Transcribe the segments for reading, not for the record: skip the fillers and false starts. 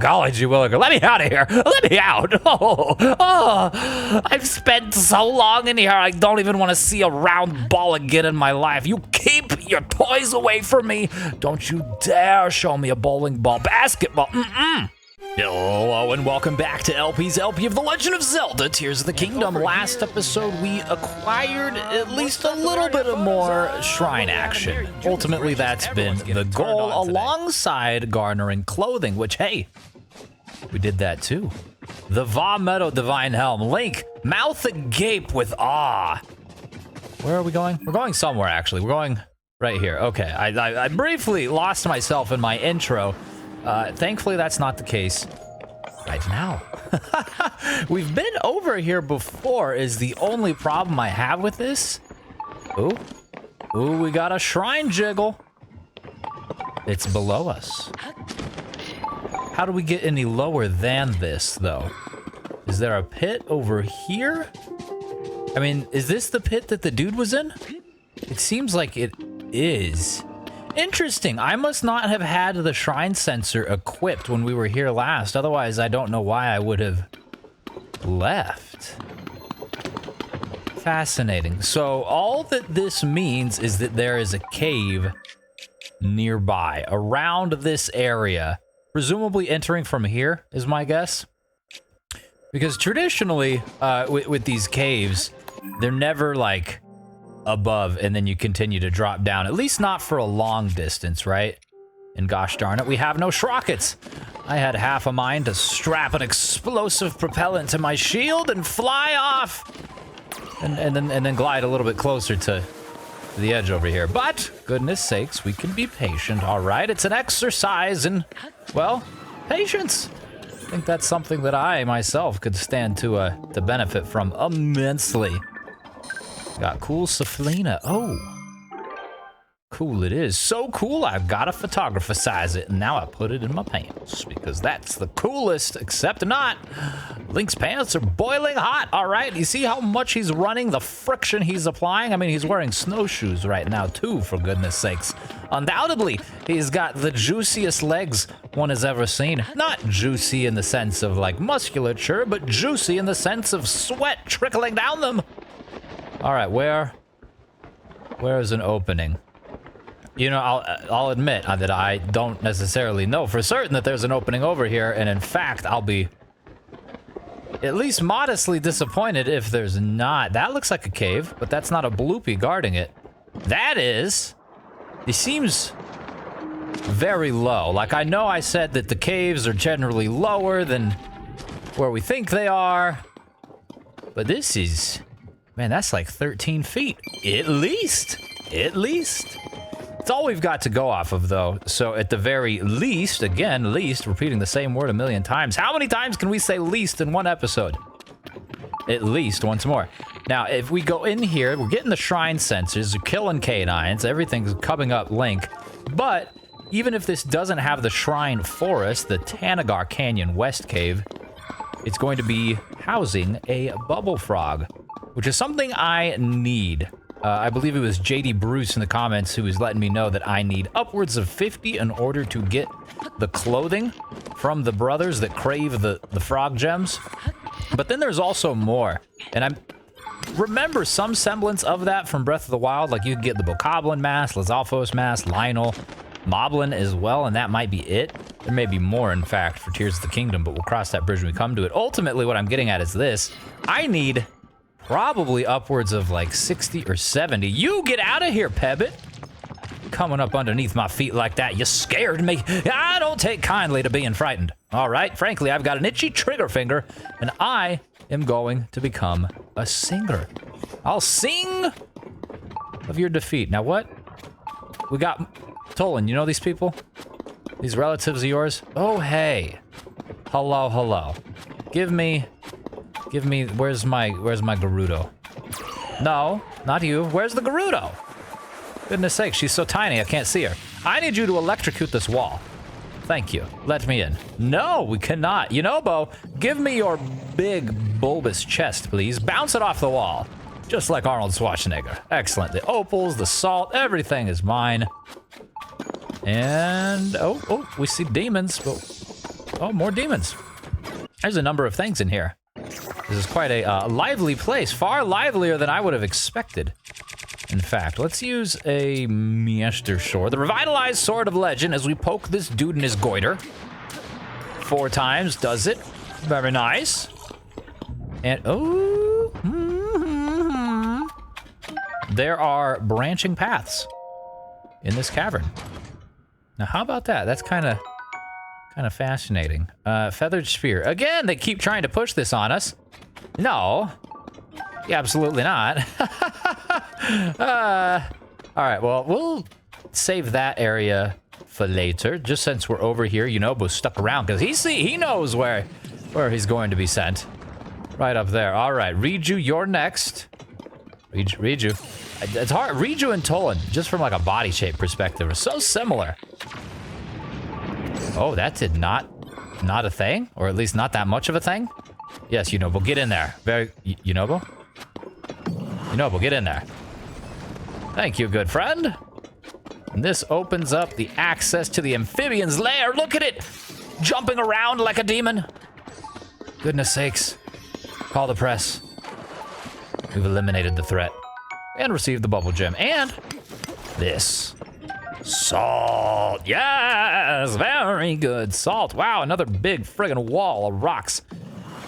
Golly gee williker, let me out of here. Let me out. I've spent so long in here, I don't even want to see a round ball again in my life. You keep your toys away from me. Don't you dare show me a bowling ball, basketball. Hello and welcome back to LP's LP of The Legend of Zelda, Tears of the Kingdom. Last episode, we acquired at least a little bit of more shrine action. Ultimately, that's been the goal, alongside garnering clothing, which, hey, we did that too. The Va Meadow Divine Helm. Link, mouth agape with awe. Where are we going? We're going somewhere, actually. We're going right here. Okay, I briefly lost myself in my intro. Thankfully, that's not the case right now. We've been over here before is the only problem I have with this. Ooh, we got a shrine jiggle. It's below us. How do we get any lower than this, though? Is there a pit over here? I mean, is this the pit that the dude was in? It seems like it is. Interesting. I must not have had the shrine sensor equipped when we were here last. Otherwise, I don't know why I would have left. Fascinating. So all that this means is that there is a cave nearby, around this area. Presumably entering from here is my guess. Because traditionally, with these caves, they're never like above and then you continue to drop down, at least not for a long distance, right? And gosh darn it, we have no shrockets. I had half a mind to strap an explosive propellant to my shield and fly off and then glide a little bit closer to the edge over here. But goodness sakes, we can be patient. All right, it's an exercise in, well, patience. I think that's something that I myself could stand to benefit from immensely. Got cool Saflina. Oh, cool it is. So cool, I've got to photographize it, and now I put it in my pants because that's the coolest, except not. Link's pants are boiling hot. All right, you see how much he's running, the friction he's applying? I mean, he's wearing snowshoes right now, too, for goodness sakes. Undoubtedly, he's got the juiciest legs one has ever seen. Not juicy in the sense of, like, musculature, but juicy in the sense of sweat trickling down them. All right, where is an opening? You know, I'll admit that I don't necessarily know for certain that there's an opening over here, and in fact, I'll be at least modestly disappointed if there's not. That looks like a cave, but that's not a bloopy guarding it. That is. It seems very low. Like, I know I said that the caves are generally lower than where we think they are, but this is... Man, that's like 13 feet. At least. At least. It's all we've got to go off of, though. So at the very least, again, least, repeating the same word a million times. How many times can we say least in one episode? At least once more. Now, if we go in here, we're getting the shrine sensors, we're killing canines, everything's coming up Link. But even if this doesn't have the shrine forest, the Tanagar Canyon West Cave, it's going to be housing a bubble frog, which is something I need. I believe it was JD Bruce in the comments who was letting me know that I need upwards of 50 in order to get the clothing from the brothers that crave the frog gems. But then there's also more. And I remember some semblance of that from Breath of the Wild. Like, you could get the Bokoblin mask, Lizalfos mask, Lionel, Moblin as well, and that might be it. There may be more, in fact, for Tears of the Kingdom, but we'll cross that bridge when we come to it. Ultimately, what I'm getting at is this. I need... probably upwards of like 60 or 70. You get out of here, Pebbit. Coming up underneath my feet like that, you scared me. I don't take kindly to being frightened. All right, frankly, I've got an itchy trigger finger, and I am going to become a singer. I'll sing of your defeat. Now what? We got Tolan, you know these people? These relatives of yours? Oh, hey. Hello, hello. Give me, where's my Gerudo? No, not you. Where's the Gerudo? Goodness sake, she's so tiny, I can't see her. I need you to electrocute this wall. Thank you. Let me in. No, we cannot. Yunobo, give me your big, bulbous chest, please. Bounce it off the wall. Just like Arnold Schwarzenegger. Excellent. The opals, the salt, everything is mine. And, oh, we see demons, but Oh, more demons. There's a number of things in here. This is quite a lively place, far livelier than I would have expected. In fact, let's use a Meester Sword, the revitalized Sword of Legend, as we poke this dude in his goiter. 4 times does it. Very nice. And, oh, there are branching paths in this cavern. Now, how about that? That's kind of fascinating. Feathered Spear. Again, they keep trying to push this on us. No. Yeah, absolutely not. All right, well, we'll save that area for later, just since we're over here. Yunobo's stuck around because he knows where he's going to be sent. Right up there. All right, Riju, you're next. Riju. It's hard. Riju and Tolan, just from like a body shape perspective, are so similar. Oh, that did not a thing, or at least not that much of a thing. Yes, Yunobo, get in there. Yunobo, get in there. Thank you, good friend. And this opens up the access to the amphibian's lair. Look at it, jumping around like a demon. Goodness sakes. Call the press. We've eliminated the threat and received the bubble gem and this salt. Yes, very good. Salt. Wow, another big friggin' wall of rocks.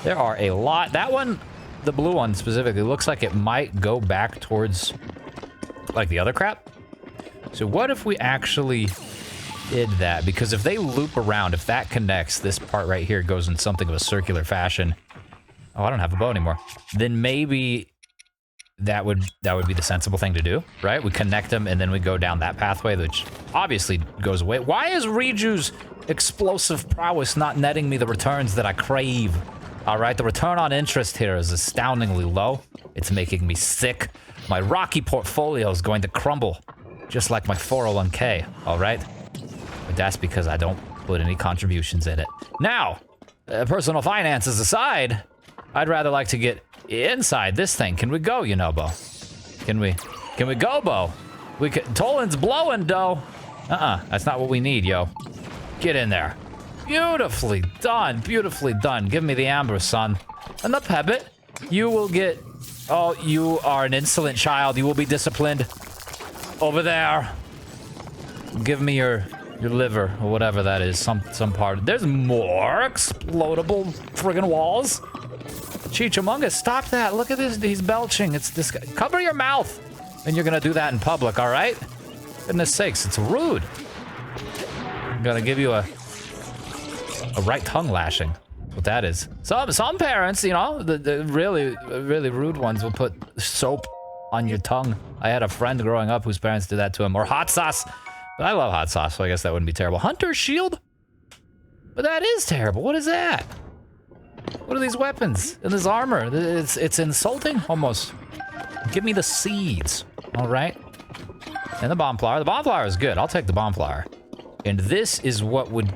There are a lot. That one, the blue one specifically, looks like it might go back towards like the other crap. So what if we actually did that? Because if they loop around, if that connects, this part right here goes in something of a circular fashion. Oh, I don't have a bow anymore. Then maybe that would be the sensible thing to do, right? We connect them and then we go down that pathway, which obviously goes away. Why is Riju's explosive prowess not netting me the returns that I crave? All right, the return on interest here is astoundingly low. It's making me sick. My rocky portfolio is going to crumble, just like my 401k, all right? But that's because I don't put any contributions in it. Now, personal finances aside, I'd rather like to get inside this thing. Can we go, Yunobo? Can we go, Bo? Tolan's blowing, dough. That's not what we need, yo. Get in there. Beautifully done, beautifully done. Give me the amber, son. And the pebble. You will get... Oh, you are an insolent child. You will be disciplined. Over there. Give me your liver, or whatever that is. Some part. There's more explodable friggin' walls. Cheechamungus, stop that. Look at this. He's belching. It's this guy. Cover your mouth. And you're gonna do that in public, all right? Goodness sakes, it's rude. I'm gonna give you a right tongue lashing. That's what that is. Some parents, you know, the really rude ones will put soap on your tongue. I had a friend growing up whose parents did that to him. Or hot sauce. But I love hot sauce, so I guess that wouldn't be terrible. Hunter's shield? But that is terrible. What is that? What are these weapons and this armor? It's insulting, almost. Give me the seeds, all right? And the bomb flower. The bomb flower is good. I'll take the bomb flower. And this is what would...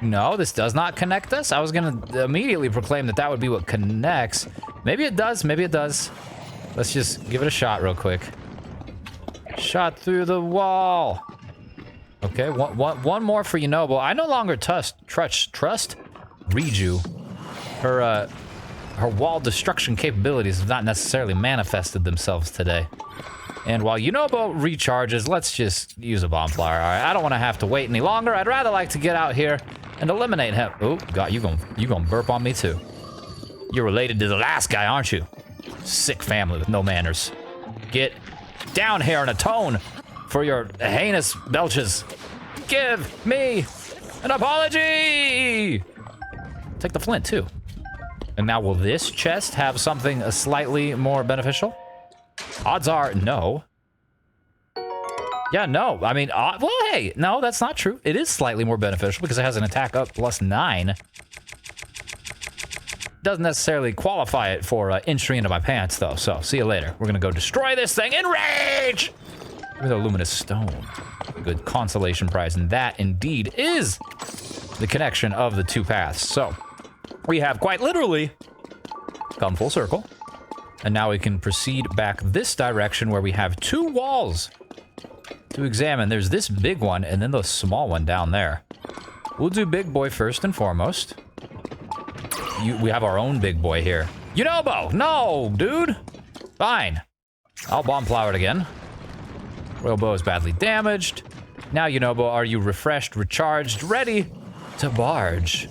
No, this does not connect us. I was gonna immediately proclaim that that would be what connects. Maybe it does, maybe it does. Let's just give it a shot real quick. Shot through the wall. Okay, one more for Yunobo. I no longer trust Riju. Her wall destruction capabilities have not necessarily manifested themselves today. And while Yunobo recharges, let's just use a bomb flower. All right, I don't want to have to wait any longer. I'd rather like to get out here and eliminate him. Oh, God, you gonna burp on me too. You're related to the last guy, aren't you? Sick family with no manners. Get down here and atone for your heinous belches. Give me an apology! Take the flint, too. And now, will this chest have something slightly more beneficial? Odds are, no. Yeah, no. I mean, well, hey, no, that's not true. It is slightly more beneficial because it has an attack up +9. Doesn't necessarily qualify it for entry into my pants, though. So, see you later. We're gonna go destroy this thing in rage! With a luminous stone. Good consolation prize, and that indeed is the connection of the two paths. So, we have quite literally come full circle. And now we can proceed back this direction where we have 2 walls to examine. There's this big one and then the small one down there. We'll do big boy first and foremost. We have our own big boy here. Yunobo! No, dude! Fine. I'll bomb plow it again. Robo is badly damaged. Now, Yunobo, are you refreshed, recharged, ready to barge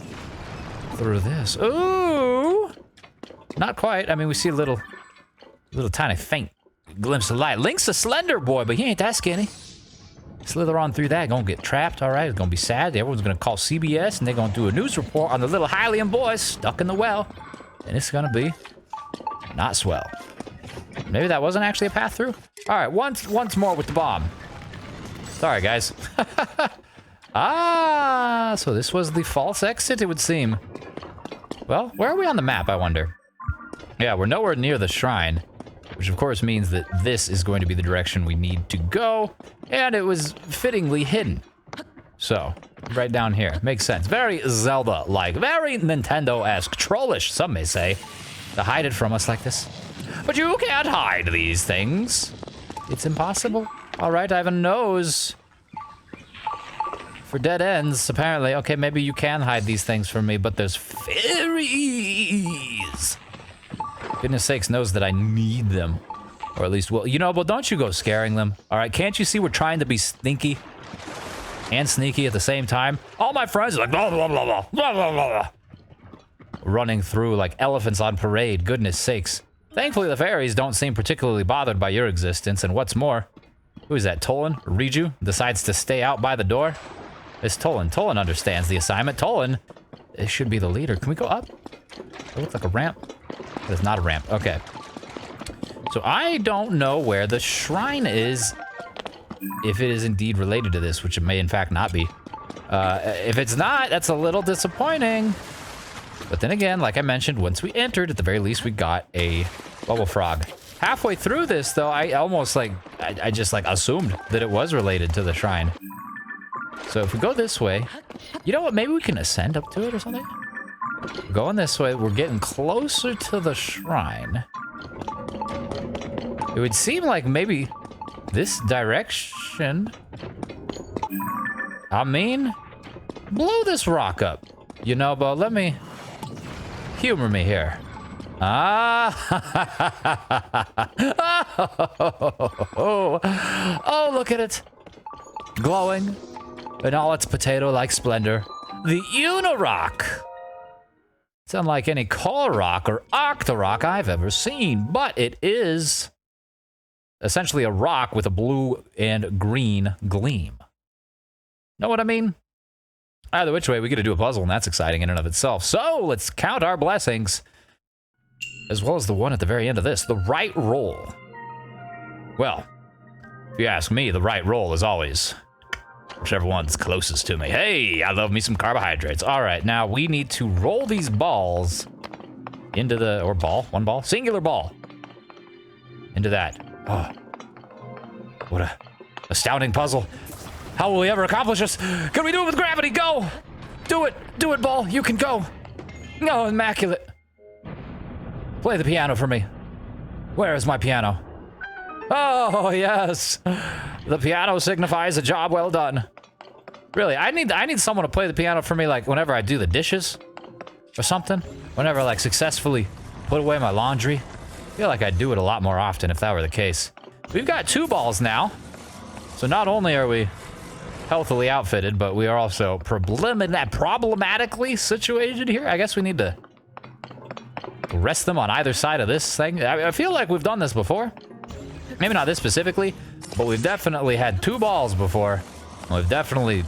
through this? Ooh! Not quite. I mean, we see a little tiny faint glimpse of light. Link's a slender boy, but he ain't that skinny. Slither on through that, gonna get trapped, all right? It's gonna be sad. Everyone's gonna call CBS, and they're gonna do a news report on the little Hylian boys stuck in the well. And it's gonna be not swell. Maybe that wasn't actually a path through? All right, once more with the bomb. Sorry, guys. Ah, so this was the false exit, it would seem. Well, where are we on the map, I wonder? Yeah, we're nowhere near the shrine, which of course means that this is going to be the direction we need to go, and it was fittingly hidden. So, right down here. Makes sense. Very Zelda-like. Very Nintendo-esque. Trollish, some may say, to hide it from us like this. But you can't hide these things. It's impossible. All right, I have a nose for dead ends, apparently. Okay, maybe you can hide these things from me, but there's fairies. Goodness sakes knows that I need them. Or at least, well, you know, but don't you go scaring them. All right, can't you see we're trying to be stinky and sneaky at the same time? All my friends are like, blah, blah, blah, blah, blah, blah, blah, running through like elephants on parade. Goodness sakes. Thankfully, the fairies don't seem particularly bothered by your existence. And what's more, who is that? Tolan? Riju decides to stay out by the door. It's Tolan. Tolan understands the assignment. Tolan, it should be the leader. Can we go up? It looks like a ramp. It's not a ramp. Okay. So I don't know where the shrine is, if it is indeed related to this, which it may in fact not be. If it's not, that's a little disappointing. But then again, like I mentioned, once we entered, at the very least, we got a bubble frog. Halfway through this, though, I almost like, I just like assumed that it was related to the shrine. So if we go this way, you know what? Maybe we can ascend up to it or something. Going this way, we're getting closer to the shrine. It would seem like maybe this direction. I mean, blow this rock up. You know, but let me humor me here. Ah! Oh, look at it. Glowing in all its potato-like splendor. The Unirock. It's unlike any Korok or Octorok I've ever seen, but it is essentially a rock with a blue and green gleam. Know what I mean? Either which way, we get to do a puzzle, and that's exciting in and of itself. So, let's count our blessings, as well as the one at the very end of this, the right roll. Well, if you ask me, the right roll is always whichever one's closest to me. Hey, I love me some carbohydrates. All right, now we need to roll these balls into the, or ball, one ball, singular ball, into that. Oh, what a astounding puzzle. How will we ever accomplish this? Can we do it with gravity? Go! Do it, ball, you can go. No, immaculate. Play the piano for me. Where is my piano? Oh, yes. The piano signifies a job well done. Really, I need someone to play the piano for me, like, whenever I do the dishes or something. Whenever I, like, successfully put away my laundry. I feel like I'd do it a lot more often if that were the case. We've got 2 balls now. So not only are we healthily outfitted, but we are also problematically situated here. I guess we need to rest them on either side of this thing. I feel like we've done this before. Maybe not this specifically, but we've definitely had 2 balls before. And we've definitely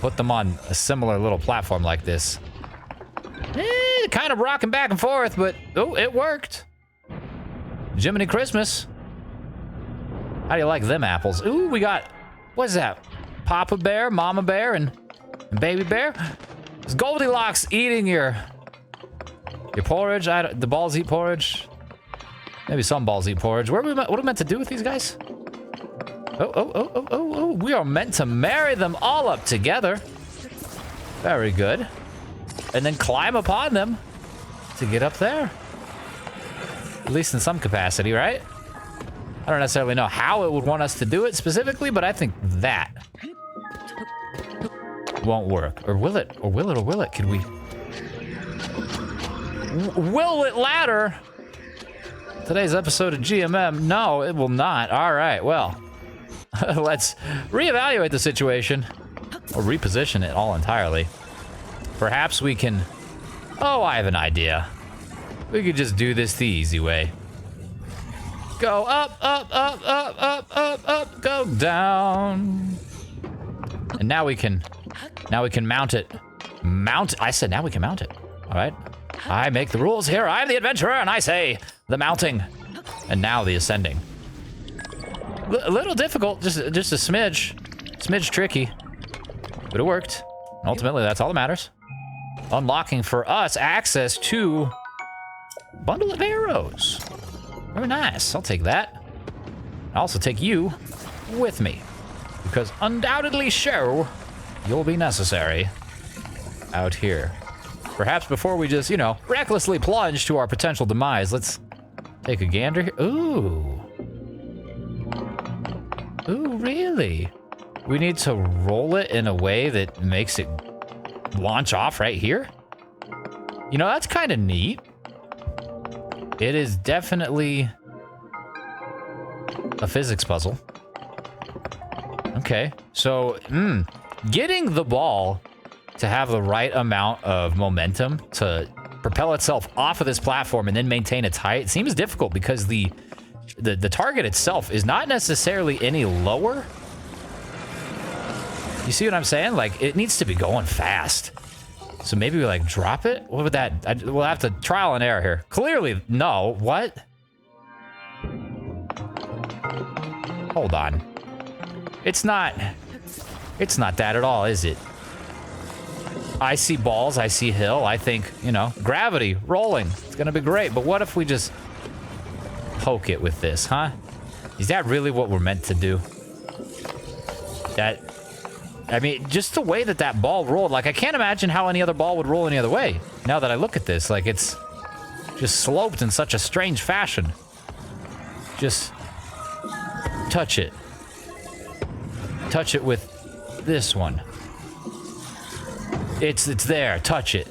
put them on a similar little platform like this. Kind of rocking back and forth, but oh, it worked. Jiminy Christmas. How do you like them apples? Ooh, we got, what's that? Papa Bear, Mama Bear, and Baby Bear? Is Goldilocks eating your porridge? The balls eat porridge? Maybe some balls eat porridge. What are we meant to do with these guys? Oh. We are meant to marry them all up together. Very good. And then climb upon them to get up there. At least in some capacity, right? I don't necessarily know how it would want us to do it specifically, but I think that won't work. Or will it? Or will it? Or will it? Can we... Will it ladder? Today's episode of GMM. No, it will not. All right, well. Let's reevaluate the situation. Or reposition it all entirely. Perhaps we can... Oh, I have an idea. We could just do this the easy way. Go up, up, up, up, up, up, up, go down. And now we can mount it. I said now we can mount it. All right. I make the rules here. I'm the adventurer, and I say the mounting. And now the ascending. A little difficult, just a smidge tricky. But it worked. Ultimately, that's all that matters. Unlocking for us access to bundle of arrows. Very nice. I'll take that. I'll also take you with me. Because undoubtedly so, you'll be necessary out here. Perhaps before we just, you know, recklessly plunge to our potential demise, let's take a gander here. Ooh. Ooh, really? We need to roll it in a way that makes it launch off right here? You know, that's kind of neat. It is definitely a physics puzzle. Okay, so, getting the ball to have the right amount of momentum to propel itself off of this platform and then maintain its height seems difficult because the target itself is not necessarily any lower. You see what I'm saying? Like, it needs to be going fast. So maybe we, like, drop it? What would that... we'll have to trial and error here. Clearly, no. What? Hold on. It's not that at all, is it? I see balls, I see hill, I think, you know, gravity, rolling. It's gonna be great, but what if we just poke it with this, huh? Is that really what we're meant to do? I mean, just the way that ball rolled, like, I can't imagine how any other ball would roll any other way. Now that I look at this, like, it's just sloped in such a strange fashion. Just touch it. Touch it with this one. It's there. Touch it.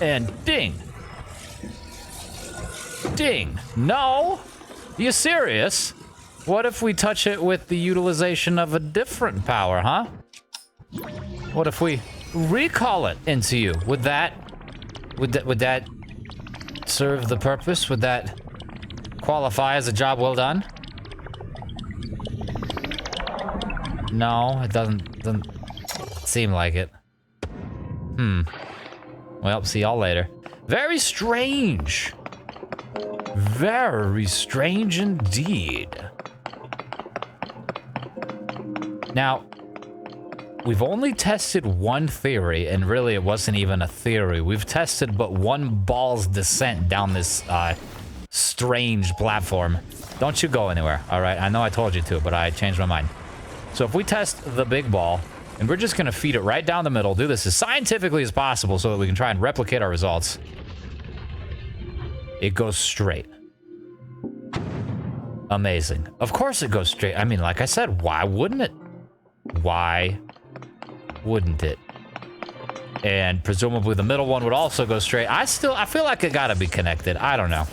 And ding. Ding. No? Are you serious? What if we touch it with the utilization of a different power, huh? What if we recall it into you? Would that serve the purpose? Would that qualify as a job well done? No, it doesn't seem like it. Well, see y'all later. Very strange. Very strange indeed. Now, we've only tested one theory, and really it wasn't even a theory. We've tested but one ball's descent down this strange platform. Don't you go anywhere, all right? I know I told you to, but I changed my mind. So if we test the big ball, and we're just gonna feed it right down the middle, do this as scientifically as possible so that we can try and replicate our results. It goes straight. Amazing. Of course it goes straight. I mean, like I said, why wouldn't it? Why wouldn't it? And presumably the middle one would also go straight. I feel like it gotta be connected. I don't know.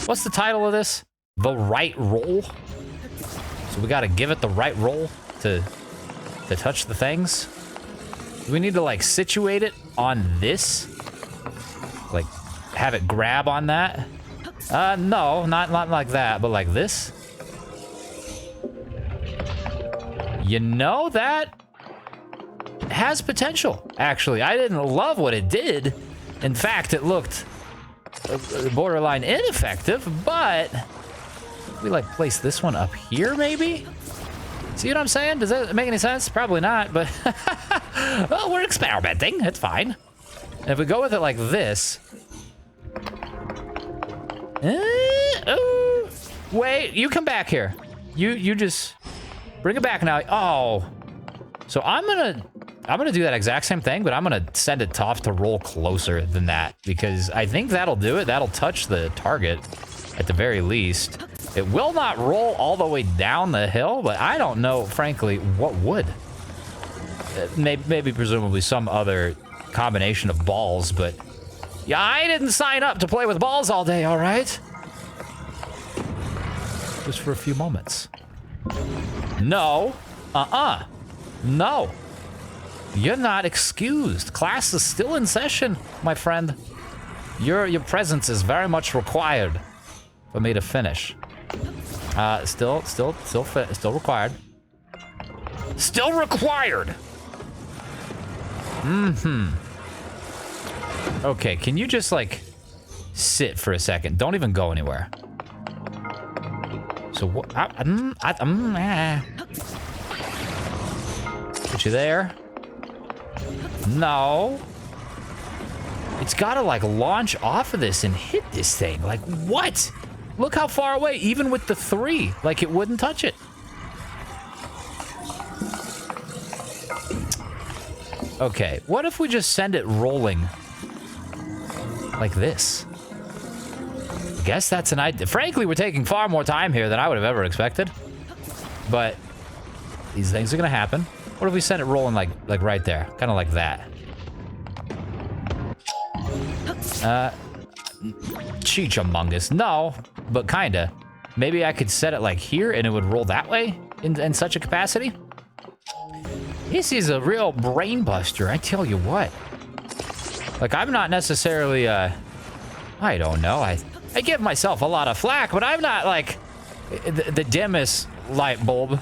What's the title of this? The right roll? So we gotta give it the right roll to touch the things? Do we need to, like, situate it on this? Like, have it grab on that? No, not like that, but like this? You know, that has potential, actually. I didn't love what it did. In fact, it looked borderline ineffective, but we, like, place this one up here, maybe? See what I'm saying? Does that make any sense? Probably not, but well, we're experimenting. It's fine. And if we go with it like this... oh, wait, you come back here. You just bring it back now. Oh. So I'm gonna do that exact same thing, but I'm gonna send it off to roll closer than that, because I think that'll do it. That'll touch the target at the very least. It will not roll all the way down the hill, but I don't know, frankly, what would. maybe presumably some other combination of balls, but yeah, I didn't sign up to play with balls all day, all right? Just for a few moments. No. No. You're not excused. Class is still in session, my friend. Your presence is very much required for me to finish. Still required. Still required. Okay, can you just like sit for a second? Don't even go anywhere. So what? Put you there. No. It's gotta like launch off of this and hit this thing. Like what? Look how far away, even with the 3, like it wouldn't touch it. Okay, what if we just send it rolling like this? I guess that's an idea. Frankly, we're taking far more time here than I would have ever expected. But these things are gonna happen. What if we send it rolling like right there? Kind of like that. Cheech-a-mungus. No, but kinda. Maybe I could set it like here and it would roll that way in such a capacity? This is a real brain buster, I tell you what. Like, I'm not necessarily, I don't know. I give myself a lot of flack, but I'm not like the dimmest light bulb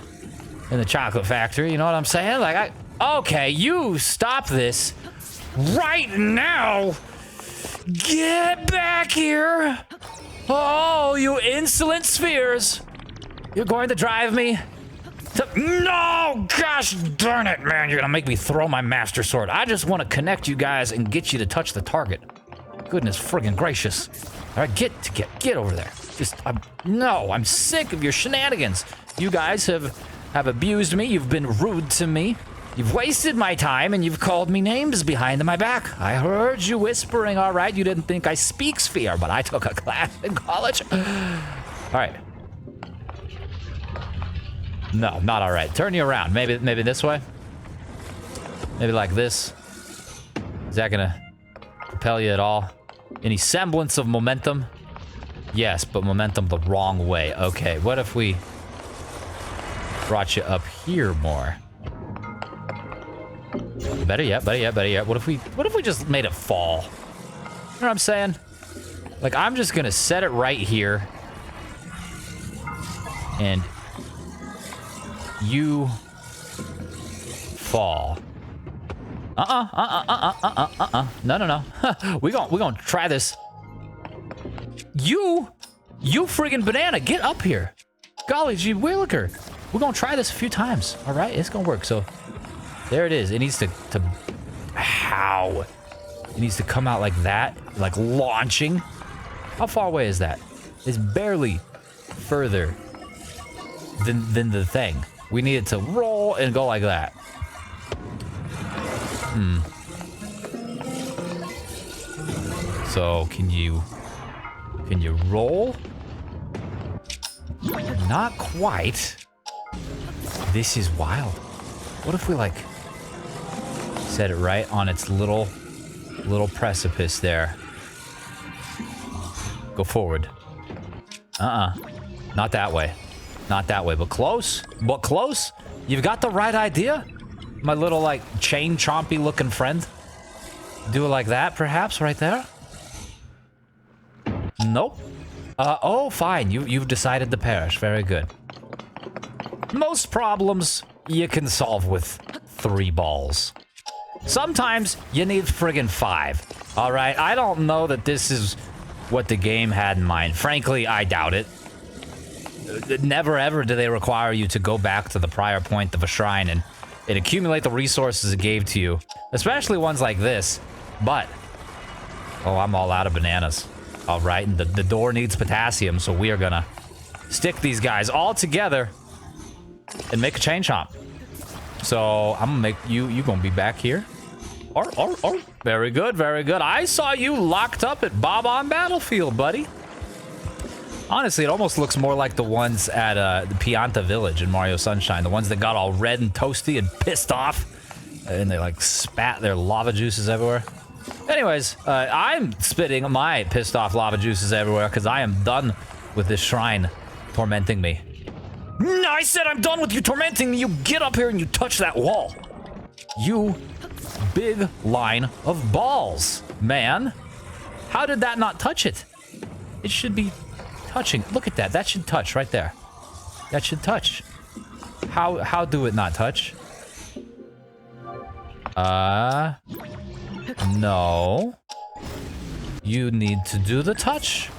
in the chocolate factory, you know what I'm saying? Like, okay, you stop this right now. Get back here. Oh, you insolent spheres. You're going to drive me to... No! Gosh darn it, man. You're gonna make me throw my master sword. I just want to connect you guys and get you to touch the target. Goodness friggin' gracious. All right, get over there. I'm sick of your shenanigans. You guys have abused me. You've been rude to me. You've wasted my time, and you've called me names behind my back. I heard you whispering, all right? You didn't think I speak sphere, but I took a class in college. All right. No, not all right. Turn you around. Maybe this way? Maybe like this? Is that gonna propel you at all? Any semblance of momentum? Yes, but momentum the wrong way. Okay, what if we brought you up here more? Better yet. What if we just made it fall? You know what I'm saying? Like, I'm just gonna set it right here. And you fall. No. We gonna try this. You friggin' banana, get up here. Golly gee williker. We're gonna try this a few times, all right? It's gonna work, so there it is. It needs to how? It needs to come out like that, like launching. How far away is that? It's barely further than the thing. We need it to roll and go like that. So can you roll? Not quite. This is wild. What if we like set it right on its little precipice there? Go forward. Not that way. Not that way, but close. But close. You've got the right idea. My little like chain chompy looking friend. Do it like that, perhaps, right there. Nope. Oh, fine. You've decided to perish. Very good. Most problems you can solve with 3 balls. Sometimes you need friggin' 5. All right. I don't know that this is what the game had in mind. Frankly, I doubt it. Never ever do they require you to go back to the prior point of a shrine and accumulate the resources it gave to you, especially ones like this. But oh, I'm all out of bananas. All right, and the door needs potassium, so we are gonna stick these guys all together and make a chain chomp. So I'm gonna make you gonna be back here. Or very good, very good. I saw you locked up at Bob on Battlefield, buddy. Honestly, it almost looks more like the ones at the Pianta Village in Mario Sunshine. The ones that got all red and toasty and pissed off. and they like spat their lava juices everywhere. Anyways, I'm spitting my pissed off lava juices everywhere because I am done with this shrine tormenting me. I said I'm done with you tormenting me. You get up here and you touch that wall. You big line of balls, man. How did that not touch it? It should be touching. Look at that. That should touch right there. That should touch. How do it not touch? No. You need to do the touch.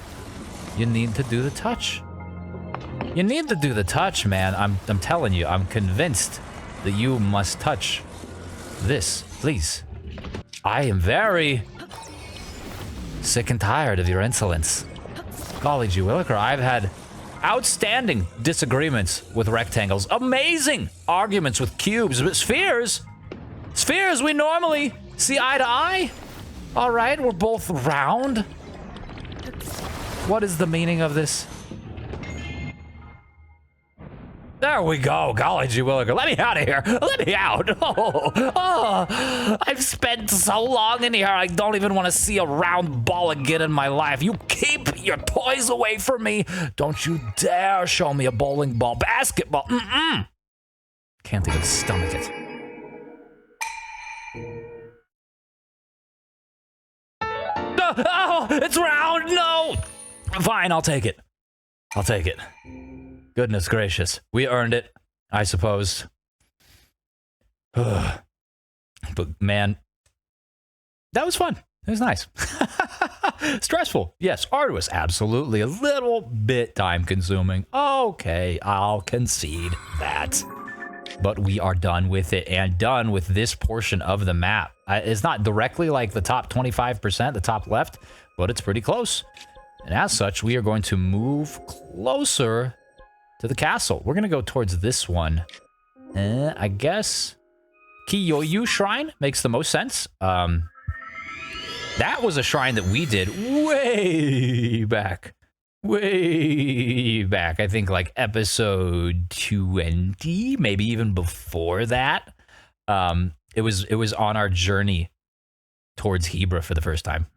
You need to do the touch. You need to do the touch, man. I'm telling you, I'm convinced that you must touch this, please. I am very sick and tired of your insolence. Golly gee williker, I've had outstanding disagreements with rectangles, amazing arguments with cubes, but spheres we normally see eye to eye. All right, we're both round. What is the meaning of this? There we go. Golly gee williker. Let me out of here. Let me out. Oh, I've spent so long in here. I don't even want to see a round ball again in my life. You keep your toys away from me. Don't you dare show me a bowling ball. Basketball. Can't even stomach it. Oh, it's round. No. Fine, I'll take it. I'll take it. Goodness gracious. We earned it, I suppose. But man, that was fun. It was nice. Stressful. Yes. Arduous. Absolutely. A little bit time consuming. Okay, I'll concede that. But we are done with it and done with this portion of the map. It's not directly like the top 25%, the top left, but it's pretty close. And as such, we are going to move closer to the castle. We're going to go towards this one. I guess Kiyoyu Shrine makes the most sense. That was a shrine that we did way back. Way back. I think like episode 20, maybe even before that. It was on our journey towards Hebra for the first time.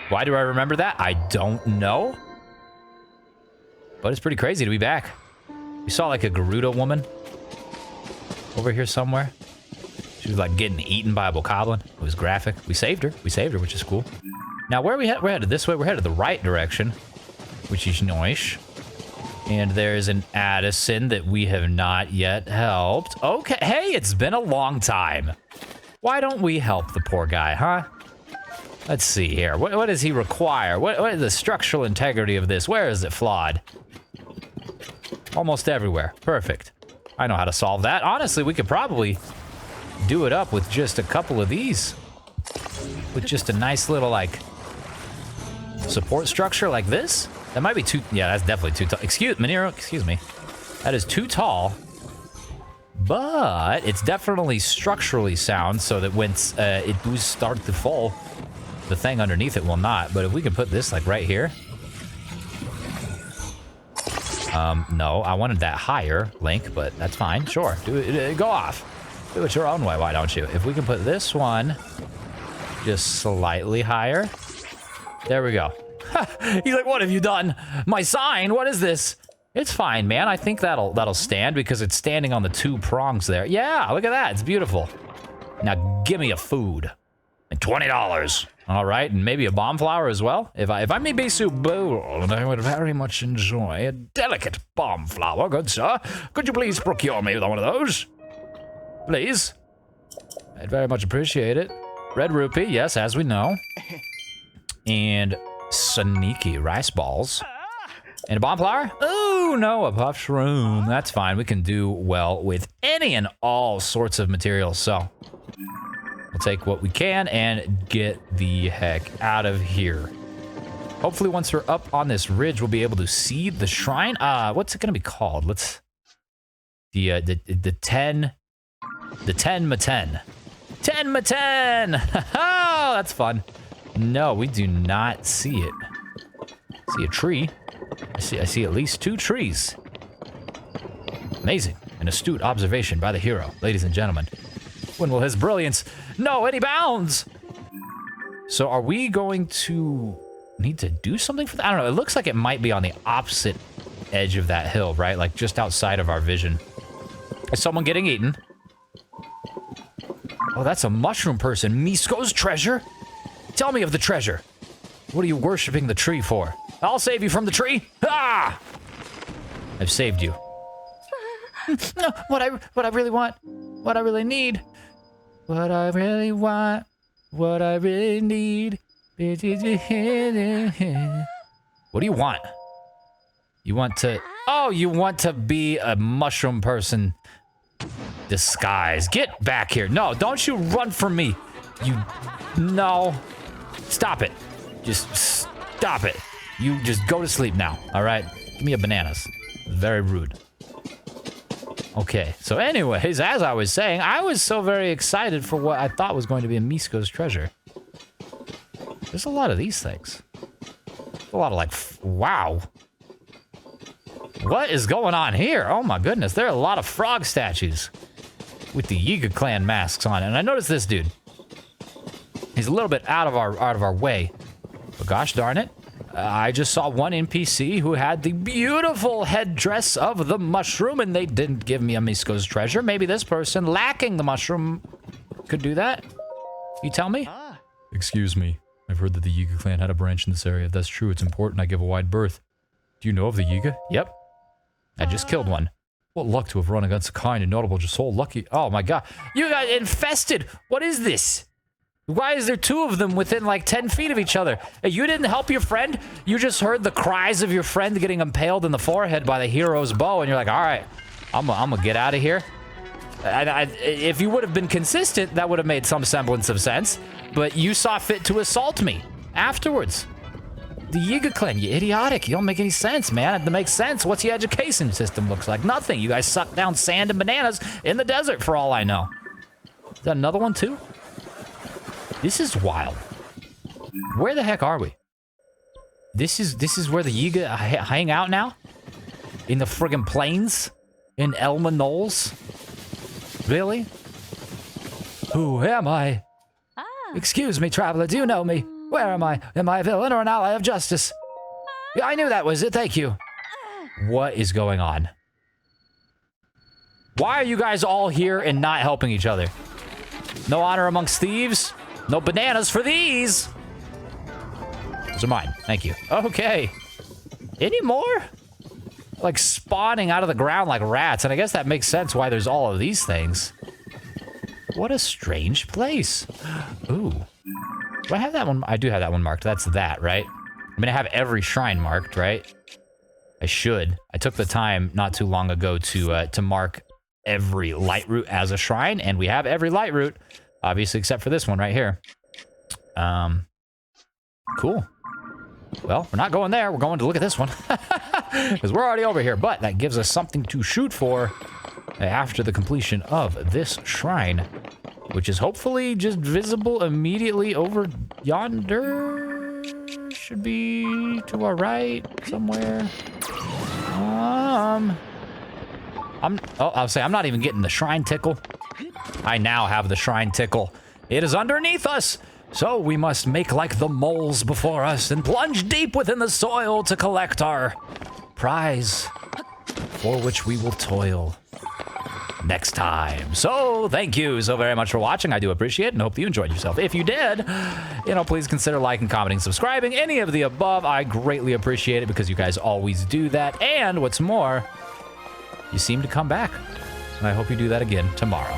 Why do I remember that? I don't know. But it's pretty crazy to be back. We saw like a Gerudo woman over here somewhere. She was like getting eaten by a bokoblin. It was graphic. We saved her, which is cool. Now where are we headed? We're headed this way. We're headed the right direction, which is nice. And there's an Addison that we have not yet helped. Okay, hey, it's been a long time. Why don't we help the poor guy, huh? Let's see here. What does he require? What is the structural integrity of this? Where is it flawed? Almost everywhere. Perfect. I know how to solve that. Honestly, we could probably do it up with just a couple of these. With just a nice little, like, support structure like this. That might be too... Yeah, that's definitely too tall. Manero, excuse me. That is too tall. But it's definitely structurally sound so that when it does start to fall, the thing underneath it will not. But if we can put this, like, right here... no, I wanted that higher, Link, but that's fine. Sure, do it. Go off. Do it your own way, why don't you? If we can put this one just slightly higher. There we go. He's like, what have you done? My sign, what is this? It's fine, man. I think that'll stand because it's standing on the two prongs there. Yeah, look at that. It's beautiful. Now, give me a food. And $20. All right, and maybe a bomb flower as well. If I may be so bold, I would very much enjoy a delicate bomb flower, good sir. Could you please procure me one of those? Please. I'd very much appreciate it. Red rupee, yes, as we know. And sneaky rice balls. And a bomb flower? Oh, no, a puff shroom. That's fine. We can do well with any and all sorts of materials, so... We'll take what we can and get the heck out of here. Hopefully once we're up on this ridge, we'll be able to see the shrine. What's it gonna be called? Let's... The 10 10 Oh, that's fun. No, we do not see it. See a tree. I see at least 2 trees. Amazing. An astute observation by the hero, ladies and gentlemen. When will his brilliance know any bounds? So are we going to need to do something for that? I don't know. It looks like it might be on the opposite edge of that hill, right? Like just outside of our vision. Is someone getting eaten? Oh, that's a mushroom person. Misko's treasure? Tell me of the treasure. What are you worshiping the tree for? I'll save you from the tree. Ah! I've saved you. No, what I really want, what I really need, what I really want, what I really need. What do you want? You want to... Oh, you want to be a mushroom person disguise. Get back here. No, don't you run from me. You... No. Stop it. Just stop it. You just go to sleep now, all right? Give me a bananas. Very rude. Okay, so anyways, as I was saying, I was so very excited for what I thought was going to be a Misko's treasure. There's a lot of these things. A lot of like, wow. What is going on here? Oh my goodness, there are a lot of frog statues with the Yiga clan masks on. And I noticed this dude. He's a little bit out of our way. But gosh darn it. I just saw one NPC who had the beautiful headdress of the mushroom, and they didn't give me a Misko's treasure. Maybe this person lacking the mushroom could do that. You tell me? Excuse me. I've heard that the Yiga clan had a branch in this area. If that's true, it's important I give a wide berth. Do you know of the Yiga? Yep. I just killed one. What luck to have run against a kind and notable, just so lucky. Oh my god. You got infested! What is this? Why is there two of them within like 10 feet of each other? Hey, you didn't help your friend? You just heard the cries of your friend getting impaled in the forehead by the hero's bow, and you're like, alright, I'm gonna get out of here. If you would have been consistent, that would have made some semblance of sense. But you saw fit to assault me afterwards. The Yiga clan, you idiotic. You don't make any sense, man. It makes sense. What's the education system looks like? Nothing. You guys suck down sand and bananas in the desert for all I know. Is that another one too? This is wild. Where the heck are we? This is where the Yiga hang out now? In the friggin' plains? In Elma Knolls? Really? Who am I? Excuse me, traveler, do you know me? Where am I? Am I a villain or an ally of justice? Yeah, I knew that was it, thank you. What is going on? Why are you guys all here and not helping each other? No honor amongst thieves? No bananas for these! Those are mine, thank you. Okay. Any more? Like spawning out of the ground like rats, and I guess that makes sense why there's all of these things. What a strange place. Ooh. Do I have that one? I do have that one marked. That's that, right? I mean, I have every shrine marked, right? I should. I took the time not too long ago to mark every light route as a shrine, and we have every light route, obviously, except for this one right here. Cool. Well, we're not going there. We're going to look at this one. Because we're already over here, but that gives us something to shoot for after the completion of this shrine, which is hopefully just visible immediately over yonder. Should be to our right somewhere. I'll say I'm not even getting the shrine tickle. I now have the shrine tickle. It is underneath us. So we must make like the moles before us and plunge deep within the soil to collect our prize, for which we will toil next time. So thank you so very much for watching. I do appreciate it and hope you enjoyed yourself. If you did, please consider liking, commenting, subscribing, any of the above. I greatly appreciate it because you guys always do that. And what's more, you seem to come back. And I hope you do that again tomorrow.